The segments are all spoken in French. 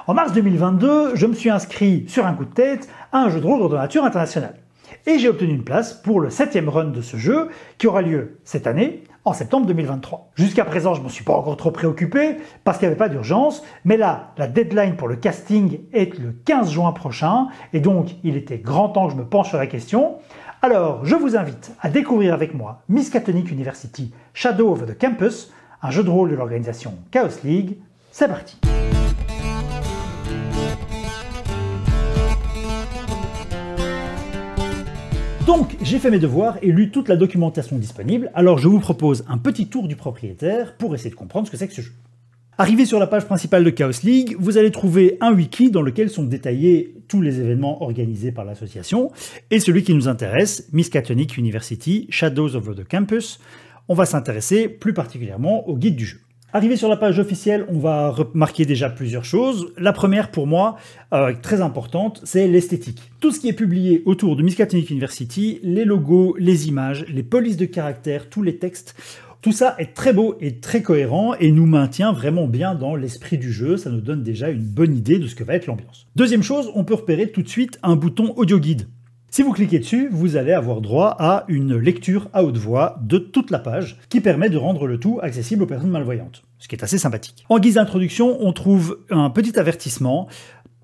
En mars 2022, je me suis inscrit sur un coup de tête à un jeu de rôle de nature internationale. Et j'ai obtenu une place pour le 7e run de ce jeu qui aura lieu cette année, en septembre 2023. Jusqu'à présent, je ne m'en suis pas encore trop préoccupé parce qu'il n'y avait pas d'urgence, mais là, la deadline pour le casting est le 15 juin prochain et donc il était grand temps que je me penche sur la question. Alors, je vous invite à découvrir avec moi Miskatonic University Shadow of the Campus, un jeu de rôle de l'organisation Chaos League. C'est parti! Donc, j'ai fait mes devoirs et lu toute la documentation disponible, alors je vous propose un petit tour du propriétaire pour essayer de comprendre ce que c'est que ce jeu. Arrivé sur la page principale de Chaos League, vous allez trouver un wiki dans lequel sont détaillés tous les événements organisés par l'association, et celui qui nous intéresse, Miskatonic University Shadows of the Campus. On va s'intéresser plus particulièrement au guide du jeu. Arrivé sur la page officielle, on va remarquer déjà plusieurs choses. La première, pour moi, très importante, c'est l'esthétique. Tout ce qui est publié autour de Miskatonic University, les logos, les images, les polices de caractères, tous les textes, tout ça est très beau et très cohérent et nous maintient vraiment bien dans l'esprit du jeu. Ça nous donne déjà une bonne idée de ce que va être l'ambiance. Deuxième chose, on peut repérer tout de suite un bouton audio guide. Si vous cliquez dessus, vous allez avoir droit à une lecture à haute voix de toute la page qui permet de rendre le tout accessible aux personnes malvoyantes, ce qui est assez sympathique. En guise d'introduction, on trouve un petit avertissement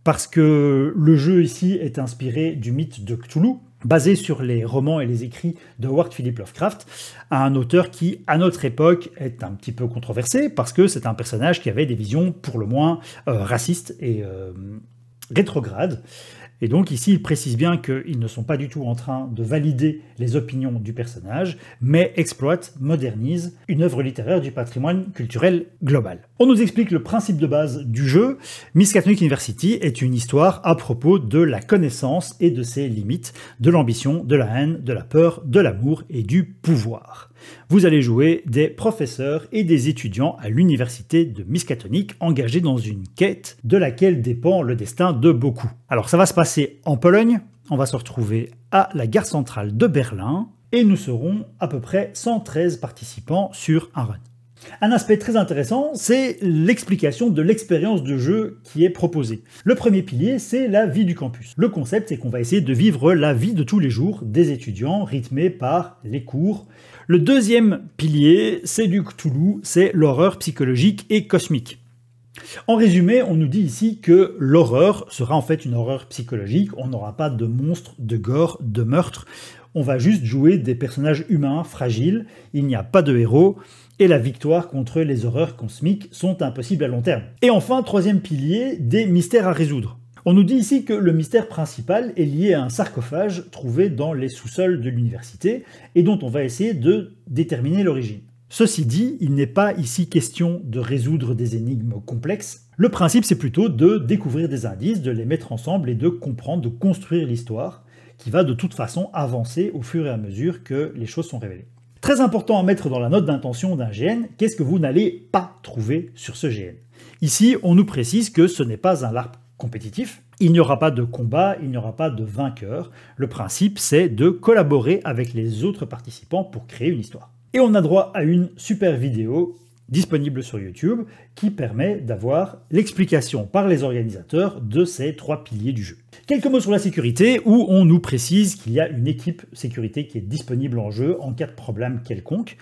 parce que le jeu ici est inspiré du mythe de Cthulhu, basé sur les romans et les écrits de Howard Philip Lovecraft, un auteur qui, à notre époque, est un petit peu controversé parce que c'est un personnage qui avait des visions pour le moins racistes et rétrogrades. Et donc ici, il précise bien qu'ils ne sont pas du tout en train de valider les opinions du personnage, mais exploitent, modernisent une œuvre littéraire du patrimoine culturel global. On nous explique le principe de base du jeu. Miskatonic University est une histoire à propos de la connaissance et de ses limites, de l'ambition, de la haine, de la peur, de l'amour et du pouvoir. Vous allez jouer des professeurs et des étudiants à l'université de Miskatonic engagés dans une quête de laquelle dépend le destin de beaucoup. Alors ça va se passer en Pologne, on va se retrouver à la gare centrale de Berlin et nous serons à peu près 113 participants sur un run. Un aspect très intéressant, c'est l'explication de l'expérience de jeu qui est proposée. Le premier pilier, c'est la vie du campus. Le concept, c'est qu'on va essayer de vivre la vie de tous les jours des étudiants, rythmée par les cours. Le deuxième pilier, c'est du Cthulhu, c'est l'horreur psychologique et cosmique. En résumé, on nous dit ici que l'horreur sera en fait une horreur psychologique, on n'aura pas de monstres, de gore, de meurtres, on va juste jouer des personnages humains fragiles, il n'y a pas de héros, et la victoire contre les horreurs cosmiques sont impossibles à long terme. Et enfin, troisième pilier, des mystères à résoudre. On nous dit ici que le mystère principal est lié à un sarcophage trouvé dans les sous-sols de l'université et dont on va essayer de déterminer l'origine. Ceci dit, il n'est pas ici question de résoudre des énigmes complexes. Le principe, c'est plutôt de découvrir des indices, de les mettre ensemble et de comprendre, de construire l'histoire qui va de toute façon avancer au fur et à mesure que les choses sont révélées. Très important à mettre dans la note d'intention d'un GN, qu'est-ce que vous n'allez pas trouver sur ce GN. Ici, on nous précise que ce n'est pas un LARP compétitif, il n'y aura pas de combat, il n'y aura pas de vainqueur. Le principe, c'est de collaborer avec les autres participants pour créer une histoire. Et on a droit à une super vidéo disponible sur YouTube qui permet d'avoir l'explication par les organisateurs de ces 3 piliers du jeu. Quelques mots sur la sécurité où on nous précise qu'il y a une équipe sécurité qui est disponible en jeu en cas de problème quelconque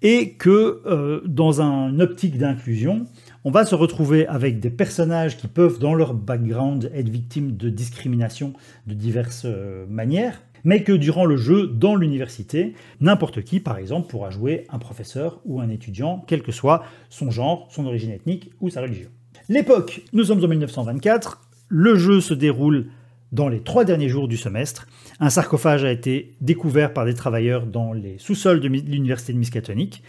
et que dans une optique d'inclusion, on va se retrouver avec des personnages qui peuvent dans leur background être victimes de discrimination de diverses manières, mais que durant le jeu, dans l'université, n'importe qui, par exemple, pourra jouer un professeur ou un étudiant, quel que soit son genre, son origine ethnique ou sa religion. L'époque, nous sommes en 1924, le jeu se déroule dans les 3 derniers jours du semestre. Un sarcophage a été découvert par des travailleurs dans les sous-sols de l'université de Miskatonic.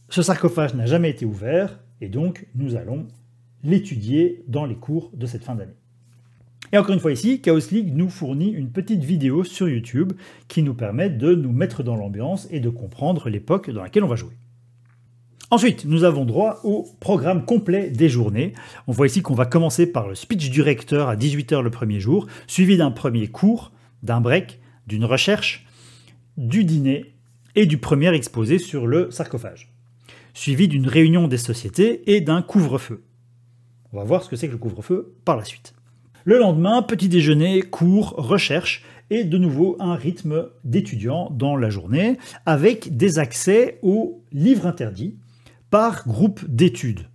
Ce sarcophage n'a jamais été ouvert, et donc nous allons l'étudier dans les cours de cette fin d'année. Et encore une fois ici, Chaos League nous fournit une petite vidéo sur YouTube qui nous permet de nous mettre dans l'ambiance et de comprendre l'époque dans laquelle on va jouer. Ensuite, nous avons droit au programme complet des journées. On voit ici qu'on va commencer par le speech du recteur à 18 h le premier jour, suivi d'un premier cours, d'un break, d'une recherche, du dîner et du premier exposé sur le sarcophage, suivi d'une réunion des sociétés et d'un couvre-feu. On va voir ce que c'est que le couvre-feu par la suite. Le lendemain, petit déjeuner, cours, recherche, et de nouveau un rythme d'étudiants dans la journée, avec des accès aux livres interdits par groupe d'études.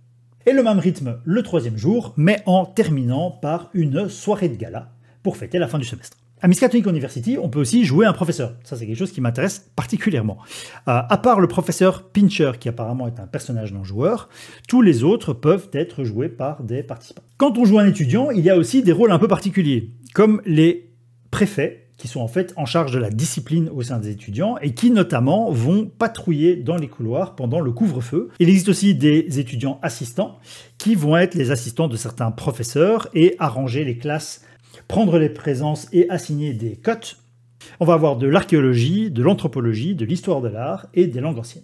Et le même rythme le troisième jour, mais en terminant par une soirée de gala pour fêter la fin du semestre. À Miskatonic University, on peut aussi jouer un professeur. Ça, c'est quelque chose qui m'intéresse particulièrement. À part le professeur Pincher, qui apparemment est un personnage non-joueur, tous les autres peuvent être joués par des participants. Quand on joue un étudiant, il y a aussi des rôles un peu particuliers, comme les préfets, qui sont en fait en charge de la discipline au sein des étudiants et qui notamment vont patrouiller dans les couloirs pendant le couvre-feu. Il existe aussi des étudiants assistants qui vont être les assistants de certains professeurs et arranger les classes, prendre les présences et assigner des cotes. On va avoir de l'archéologie, de l'anthropologie, de l'histoire de l'art et des langues anciennes.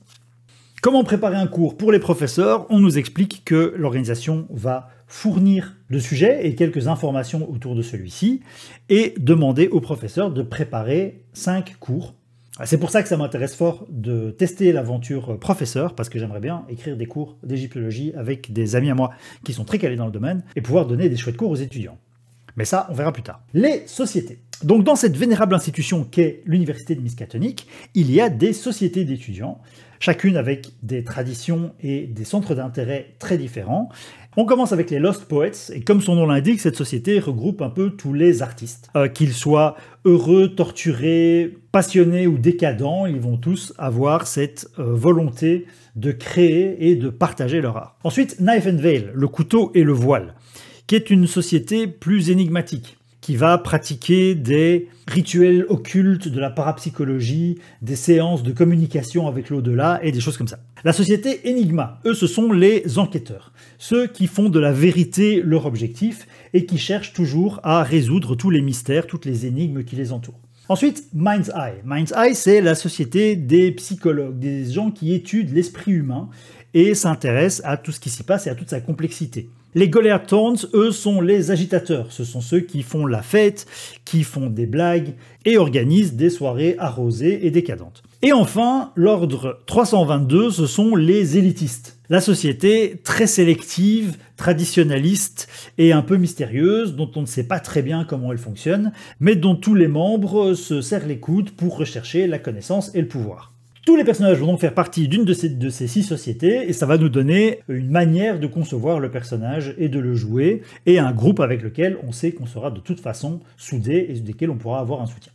Comment préparer un cours pour les professeurs? On nous explique que l'organisation va fournir le sujet et quelques informations autour de celui-ci et demander aux professeurs de préparer 5 cours. C'est pour ça que ça m'intéresse fort de tester l'aventure professeur, parce que j'aimerais bien écrire des cours d'égyptologie avec des amis à moi qui sont très calés dans le domaine et pouvoir donner des chouettes cours aux étudiants. Mais ça, on verra plus tard. Les sociétés. Donc dans cette vénérable institution qu'est l'université de Miskatonic, il y a des sociétés d'étudiants, chacune avec des traditions et des centres d'intérêt très différents. On commence avec les Lost Poets, et comme son nom l'indique, cette société regroupe un peu tous les artistes. Qu'ils soient heureux, torturés, passionnés ou décadents, ils vont tous avoir cette volonté de créer et de partager leur art. Ensuite, Knife and Veil, le couteau et le voile, qui est une société plus énigmatique, qui va pratiquer des rituels occultes, de la parapsychologie, des séances de communication avec l'au-delà et des choses comme ça. La société Enigma, eux, ce sont les enquêteurs, ceux qui font de la vérité leur objectif et qui cherchent toujours à résoudre tous les mystères, toutes les énigmes qui les entourent. Ensuite, Mind's Eye. Mind's Eye, c'est la société des psychologues, des gens qui étudient l'esprit humain et s'intéressent à tout ce qui s'y passe et à toute sa complexité. Les Goliathons, eux, sont les agitateurs. Ce sont ceux qui font la fête, qui font des blagues et organisent des soirées arrosées et décadentes. Et enfin, l'ordre 322, ce sont les élitistes. La société très sélective, traditionnaliste et un peu mystérieuse, dont on ne sait pas très bien comment elle fonctionne, mais dont tous les membres se serrent les coudes pour rechercher la connaissance et le pouvoir. Tous les personnages vont donc faire partie d'une de ces 6 sociétés et ça va nous donner une manière de concevoir le personnage et de le jouer et un groupe avec lequel on sait qu'on sera de toute façon soudé et desquels on pourra avoir un soutien.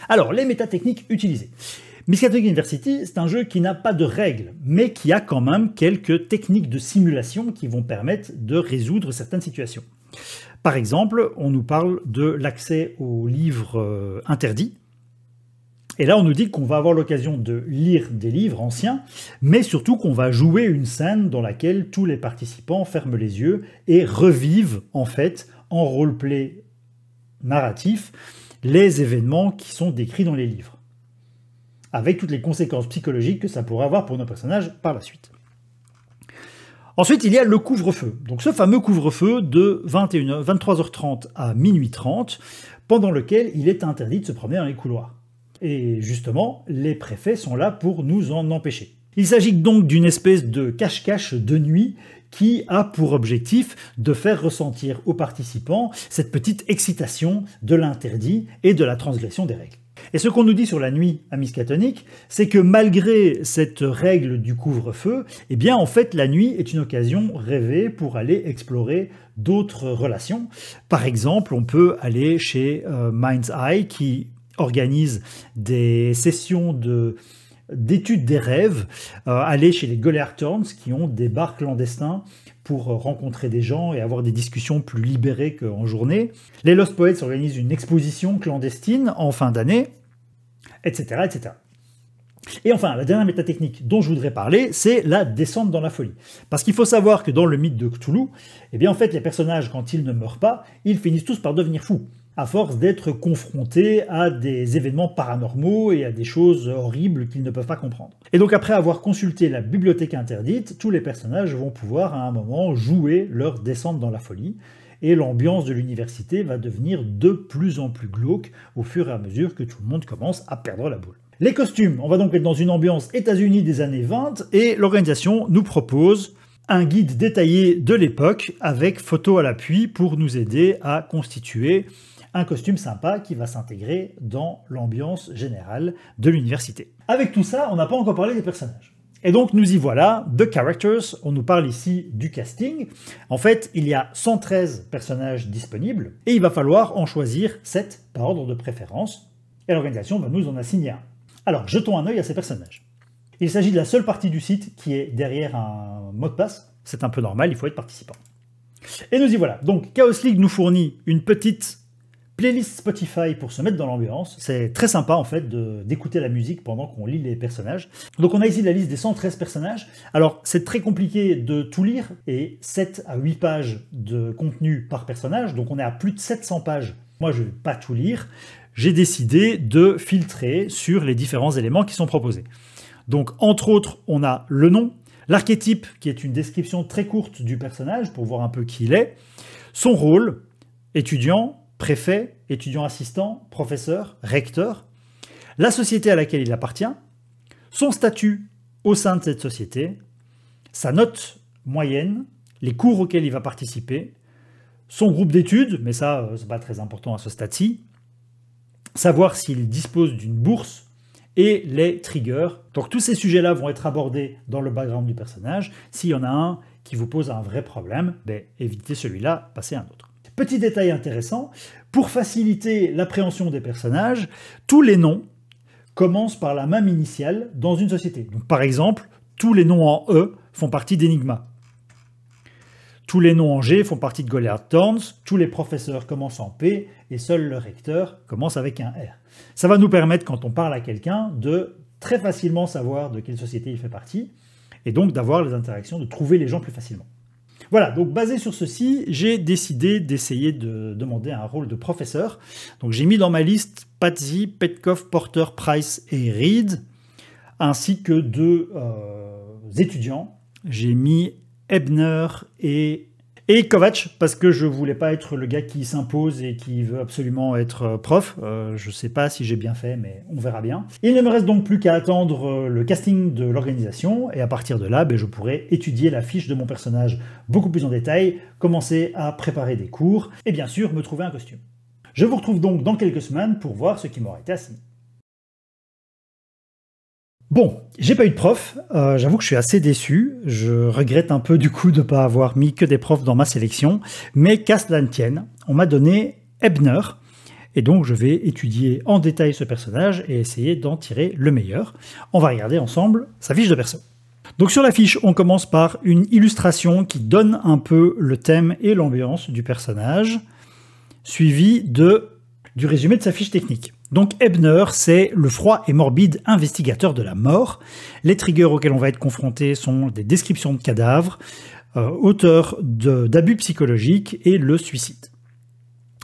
Alors, les métatechniques utilisées. Miskatonic University, c'est un jeu qui n'a pas de règles, mais qui a quand même quelques techniques de simulation qui vont permettre de résoudre certaines situations. Par exemple, on nous parle de l'accès aux livres interdits. Et là, on nous dit qu'on va avoir l'occasion de lire des livres anciens, mais surtout qu'on va jouer une scène dans laquelle tous les participants ferment les yeux et revivent, en fait, en roleplay narratif, les événements qui sont décrits dans les livres, avec toutes les conséquences psychologiques que ça pourrait avoir pour nos personnages par la suite. Ensuite, il y a le couvre-feu. Donc ce fameux couvre-feu de 23h30 à minuit 30, pendant lequel il est interdit de se promener dans les couloirs. Et justement, les préfets sont là pour nous en empêcher. Il s'agit donc d'une espèce de cache-cache de nuit qui a pour objectif de faire ressentir aux participants cette petite excitation de l'interdit et de la transgression des règles. Et ce qu'on nous dit sur la nuit à Miskatonic, c'est que malgré cette règle du couvre-feu, eh bien en fait la nuit est une occasion rêvée pour aller explorer d'autres relations. Par exemple, on peut aller chez Mind's Eye qui organise des sessions d'études des rêves, aller chez les Goliathons qui ont des bars clandestins pour rencontrer des gens et avoir des discussions plus libérées qu'en journée. Les Lost Poets organisent une exposition clandestine en fin d'année, etc., etc. Et enfin, la dernière métatechnique dont je voudrais parler, c'est la descente dans la folie. Parce qu'il faut savoir que dans le mythe de Cthulhu, eh bien en fait les personnages, quand ils ne meurent pas, ils finissent tous par devenir fous, à force d'être confrontés à des événements paranormaux et à des choses horribles qu'ils ne peuvent pas comprendre. Et donc après avoir consulté la bibliothèque interdite, tous les personnages vont pouvoir à un moment jouer leur descente dans la folie, et l'ambiance de l'université va devenir de plus en plus glauque au fur et à mesure que tout le monde commence à perdre la boule. Les costumes, on va donc être dans une ambiance États-Unis des années 20, et l'organisation nous propose un guide détaillé de l'époque avec photos à l'appui pour nous aider à constituer un costume sympa qui va s'intégrer dans l'ambiance générale de l'université. Avec tout ça, on n'a pas encore parlé des personnages. Et donc nous y voilà, The Characters, on nous parle ici du casting. En fait, il y a 113 personnages disponibles et il va falloir en choisir 7 par ordre de préférence. Et l'organisation va nous en assigner un. Alors, jetons un œil à ces personnages. Il s'agit de la seule partie du site qui est derrière un mot de passe. C'est un peu normal, il faut être participant. Et nous y voilà. Donc Chaos League nous fournit une petite playlist Spotify pour se mettre dans l'ambiance. C'est très sympa en fait d'écouter la musique pendant qu'on lit les personnages. Donc on a ici la liste des 113 personnages. Alors c'est très compliqué de tout lire et 7 à 8 pages de contenu par personnage. Donc on est à plus de 700 pages. Moi je ne vais pas tout lire. J'ai décidé de filtrer sur les différents éléments qui sont proposés. Donc, entre autres, on a le nom, l'archétype, qui est une description très courte du personnage pour voir un peu qui il est, son rôle, étudiant, préfet, étudiant assistant, professeur, recteur, la société à laquelle il appartient, son statut au sein de cette société, sa note moyenne, les cours auxquels il va participer, son groupe d'études, mais ça, c'est pas très important à ce stade-ci, savoir s'il dispose d'une bourse, et les triggers. Donc tous ces sujets-là vont être abordés dans le background du personnage. S'il y en a un qui vous pose un vrai problème, évitez celui-là, passez à un autre. Petit détail intéressant, pour faciliter l'appréhension des personnages, tous les noms commencent par la même initiale dans une société. Donc par exemple, tous les noms en E font partie d'Enigma. Tous les noms en G font partie de Goliath Thorns, tous les professeurs commencent en P, et seul le recteur commence avec un R. Ça va nous permettre, quand on parle à quelqu'un, de très facilement savoir de quelle société il fait partie, et donc d'avoir les interactions, de trouver les gens plus facilement. Voilà, donc basé sur ceci, j'ai décidé d'essayer de demander un rôle de professeur. Donc j'ai mis dans ma liste Patsy, Petkoff, Porter, Price et Reed, ainsi que 2 étudiants. J'ai mis Ebner et Kovac, parce que je voulais pas être le gars qui s'impose et qui veut absolument être prof. Je sais pas si j'ai bien fait, mais on verra bien. Il ne me reste donc plus qu'à attendre le casting de l'organisation, et à partir de là, je pourrai étudier la fiche de mon personnage beaucoup plus en détail, commencer à préparer des cours, et bien sûr me trouver un costume. Je vous retrouve donc dans quelques semaines pour voir ce qui m'aura été assigné. Bon, j'ai pas eu de prof, j'avoue que je suis assez déçu, je regrette un peu du coup de ne pas avoir mis que des profs dans ma sélection, mais qu'à cela ne tienne, on m'a donné Ebner, et donc je vais étudier en détail ce personnage et essayer d'en tirer le meilleur. On va regarder ensemble sa fiche de perso. Donc sur la fiche, on commence par une illustration qui donne un peu le thème et l'ambiance du personnage, suivi du résumé de sa fiche technique. Donc Ebner, c'est le froid et morbide investigateur de la mort. Les triggers auxquels on va être confronté sont des descriptions de cadavres, auteur d'abus psychologiques et le suicide.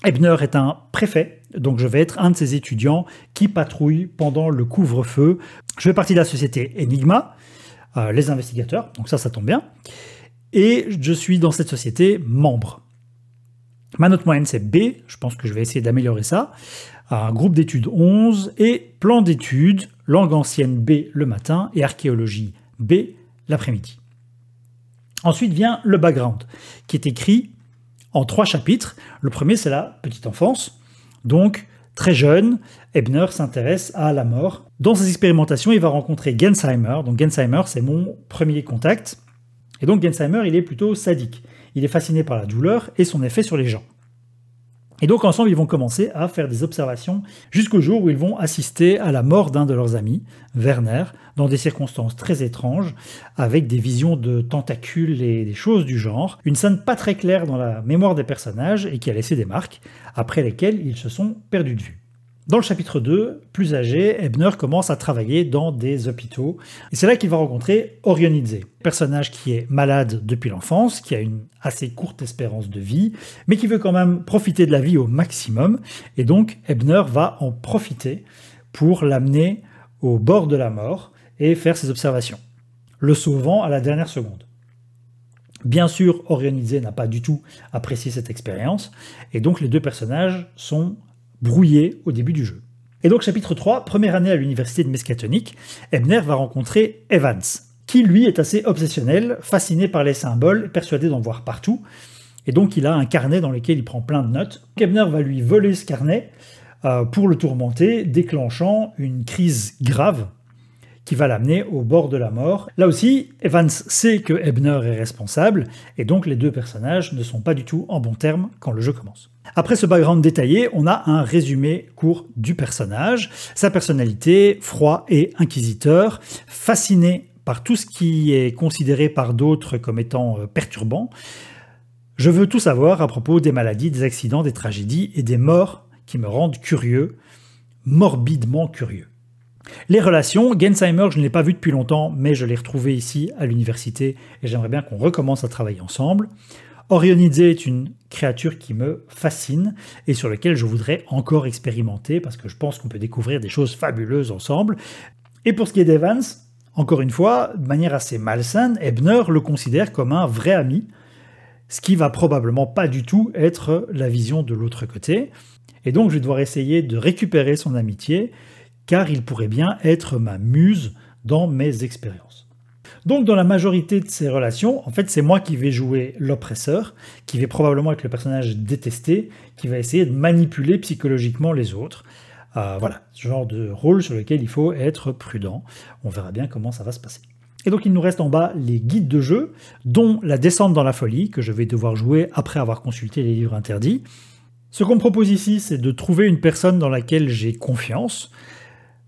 Ebner est un préfet, donc je vais être un de ces étudiants qui patrouille pendant le couvre-feu. Je fais partie de la société Enigma, les investigateurs, donc ça tombe bien. Et je suis dans cette société membre. Ma note moyenne c'est B, je pense que je vais essayer d'améliorer ça. Un groupe d'études 11 et plan d'études, langue ancienne B le matin et archéologie B l'après-midi. Ensuite vient le background, qui est écrit en 3 chapitres. Le premier c'est la petite enfance, donc très jeune, Ebner s'intéresse à la mort. Dans ses expérimentations, il va rencontrer Gensheimer. Donc Gensheimer c'est mon premier contact. Et donc Gensheimer il est plutôt sadique. Il est fasciné par la douleur et son effet sur les gens. Et donc ensemble, ils vont commencer à faire des observations jusqu'au jour où ils vont assister à la mort d'un de leurs amis, Werner, dans des circonstances très étranges, avec des visions de tentacules et des choses du genre. Une scène pas très claire dans la mémoire des personnages et qui a laissé des marques, après lesquelles ils se sont perdus de vue. Dans le chapitre 2, plus âgé, Ebner commence à travailler dans des hôpitaux. Et c'est là qu'il va rencontrer Orionidze, personnage qui est malade depuis l'enfance, qui a une assez courte espérance de vie, mais qui veut quand même profiter de la vie au maximum. Et donc, Ebner va en profiter pour l'amener au bord de la mort et faire ses observations, le sauvant à la dernière seconde. Bien sûr, Orionidze n'a pas du tout apprécié cette expérience, et donc les 2 personnages sont brouillé au début du jeu. Et donc chapitre 3, première année à l'université de Miskatonic, Ebner va rencontrer Evans, qui lui est assez obsessionnel, fasciné par les symboles, persuadé d'en voir partout, et donc il a un carnet dans lequel il prend plein de notes. Ebner va lui voler ce carnet pour le tourmenter, déclenchant une crise grave qui va l'amener au bord de la mort. Là aussi, Evans sait que Ebner est responsable, et donc les deux personnages ne sont pas du tout en bons termes quand le jeu commence. Après ce background détaillé, on a un résumé court du personnage, sa personnalité, froid et inquisiteur, fasciné par tout ce qui est considéré par d'autres comme étant perturbant. Je veux tout savoir à propos des maladies, des accidents, des tragédies et des morts qui me rendent curieux, morbidement curieux. Les relations, Gensheimer, je ne l'ai pas vu depuis longtemps, mais je l'ai retrouvé ici à l'université et j'aimerais bien qu'on recommence à travailler ensemble. Orionidze est une créature qui me fascine et sur laquelle je voudrais encore expérimenter parce que je pense qu'on peut découvrir des choses fabuleuses ensemble. Et pour ce qui est d'Evans, encore une fois, de manière assez malsaine, Ebner le considère comme un vrai ami, ce qui va probablement pas du tout être la vision de l'autre côté. Et donc je vais devoir essayer de récupérer son amitié, car il pourrait bien être ma muse dans mes expériences. Donc dans la majorité de ces relations, en fait c'est moi qui vais jouer l'oppresseur, qui vais probablement être le personnage détesté, qui va essayer de manipuler psychologiquement les autres. Voilà, ce genre de rôle sur lequel il faut être prudent. On verra bien comment ça va se passer. Et donc il nous reste en bas les guides de jeu, dont la descente dans la folie, que je vais devoir jouer après avoir consulté les livres interdits. Ce qu'on me propose ici, c'est de trouver une personne dans laquelle j'ai confiance,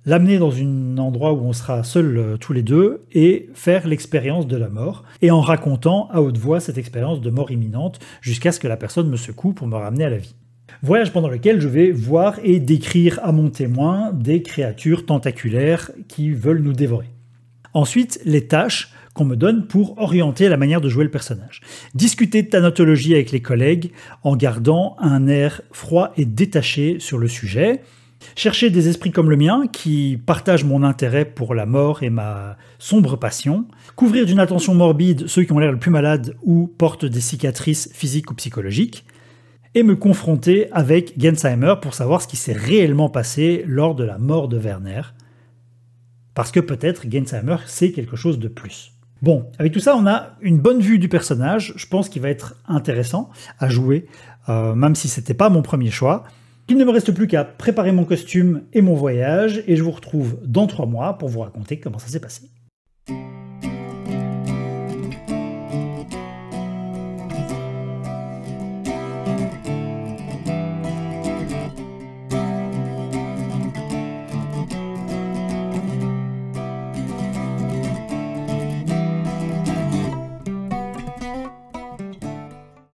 l'amener dans un endroit où on sera seuls tous les deux et faire l'expérience de la mort, et en racontant à haute voix cette expérience de mort imminente jusqu'à ce que la personne me secoue pour me ramener à la vie. Voyage pendant lequel je vais voir et décrire à mon témoin des créatures tentaculaires qui veulent nous dévorer. Ensuite, les tâches qu'on me donne pour orienter la manière de jouer le personnage. Discuter de thanatologie avec les collègues en gardant un air froid et détaché sur le sujet. Chercher des esprits comme le mien qui partagent mon intérêt pour la mort et ma sombre passion. Couvrir d'une attention morbide ceux qui ont l'air le plus malades ou portent des cicatrices physiques ou psychologiques. Et me confronter avec Gensheimer pour savoir ce qui s'est réellement passé lors de la mort de Werner. Parce que peut-être Gensheimer sait quelque chose de plus. Bon, avec tout ça, on a une bonne vue du personnage. Je pense qu'il va être intéressant à jouer, même si c'était pas mon premier choix. Il ne me reste plus qu'à préparer mon costume et mon voyage, et je vous retrouve dans 3 mois pour vous raconter comment ça s'est passé.